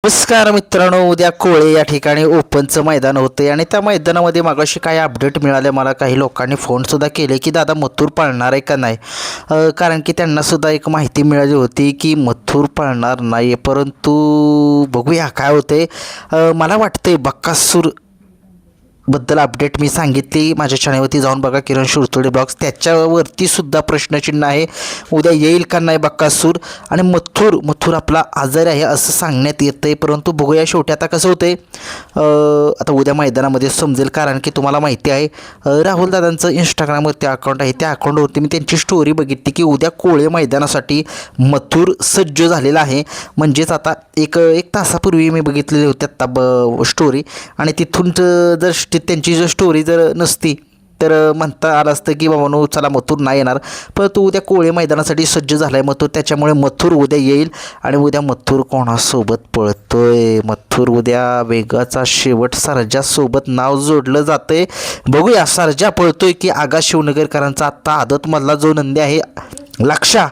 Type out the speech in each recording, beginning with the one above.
नमस्कार मित्रांनो, उद्या कोळे या ठिकाणी ओपनचं मैदान होते आणि त्या मैदानामध्ये मागाशी काही अपडेट मिळाले. मला काही लोकांनी फोनसुद्धा केले की दादा मथुर पळणार आहे का नाही, कारण की त्यांनासुद्धा एक माहिती मिळाली होती की मथुर पळणार नाही. परंतु बघूया काय होते. मला वाटते बक्कासूर बद्दल अपडेट मी सांगितली. माझ्या चॅनलवरती जाऊन बघा, किरण शिरतोडे ब्लॉग्स, त्याच्यावरती सुद्धा प्रश्नचिन्ह आहे. उद्या येईल का नाही बक्कासूर. आणि मथुर आपला आजार आहे असं सांगण्यात येतं आहे. परंतु बघूया शेवटी आता कसं होतं आहे. आता उद्या मैदानामध्ये समजेल, कारण की तुम्हाला माहिती आहे राहुल दादांचं इंस्टाग्रामवरती अकाउंट आहे. त्या अकाउंटवरती मी त्यांची स्टोरी बघितली की उद्या कोळे मैदानासाठी मथुर सज्ज झालेला आहे. म्हणजेच आता एक तासापूर्वी मी बघितलेली होती आत्ता स्टोरी. आणि तिथून जर त्यांची जर स्टोरी जर नसती तर म्हणता आलं असतं की बाबांनो चला मथुर नाही येणार. परंतु उद्या कोळे मैदानासाठी सज्ज झाला आहे मथुर, त्याच्यामुळे मथुर उद्या येईल. आणि उद्या मथुर कोणासोबत पळतोय. मथुर उद्या वेगाचा शेवट सर्जासोबत नाव जोडलं जातं आहे. बघूया सर्जा पळतोय की आगा शिवनगरकरांचा आत्ता आदतमधला जो नंदी आहे लक्षा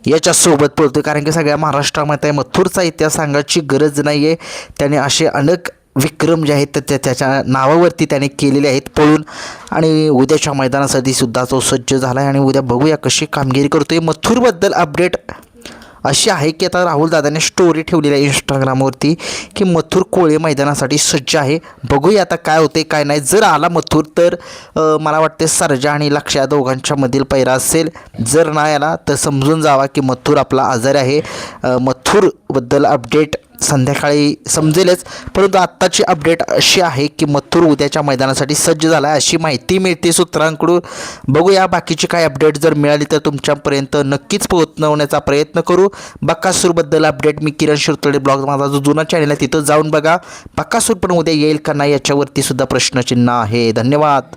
याच्यासोबत पळतोय. कारण की सगळ्या महाराष्ट्रामध्ये मथुरचा इतिहास सांगायची गरज नाही आहे. त्याने असे अनेक विक्रम जे आहेत त्याच्या नावावरती त्याने केलेले आहेत पळून. आणि उद्याच्या मैदानासाठी सुद्धा तो सज्ज झाला आहे. आणि उद्या बघूया कशी कामगिरी करतो आहे. मथुरबद्दल अपडेट अशी आहे की आता राहुल दादाने स्टोरी ठेवलेली आहे इंस्टाग्रामवरती की मथुर कोळे मैदानासाठी सज्ज आहे. बघूया आता काय होते काय नाही. जर आला मथुर तर मला वाटते सर्जा आणि लक्ष्या दोघांच्या मधील पैरा असेल. जर नाही आला तर समजून जावा की मथुर आपला आजारी आहे. मथुरबद्दल अपडेट संध्याकाळी समजेलच. परंतु आत्ताची अपडेट अशी आहे की मथुर उद्याच्या मैदानासाठी सज्ज झाला आहे अशी माहिती मिळते सूत्रांकडून. बघूया बाकीची काय अपडेट जर मिळाली तर तुमच्यापर्यंत नक्कीच पोहोचवण्याचा प्रयत्न करू. बक्कासूरबद्दल अपडेट मी किरण शिरतोडे ब्लॉग माझा जो जुना चॅनल आहे तिथं जाऊन बघा. बक्कासूर पण उद्या येईल का नाही याच्यावरती सुद्धा प्रश्नचिन्ह आहे. धन्यवाद.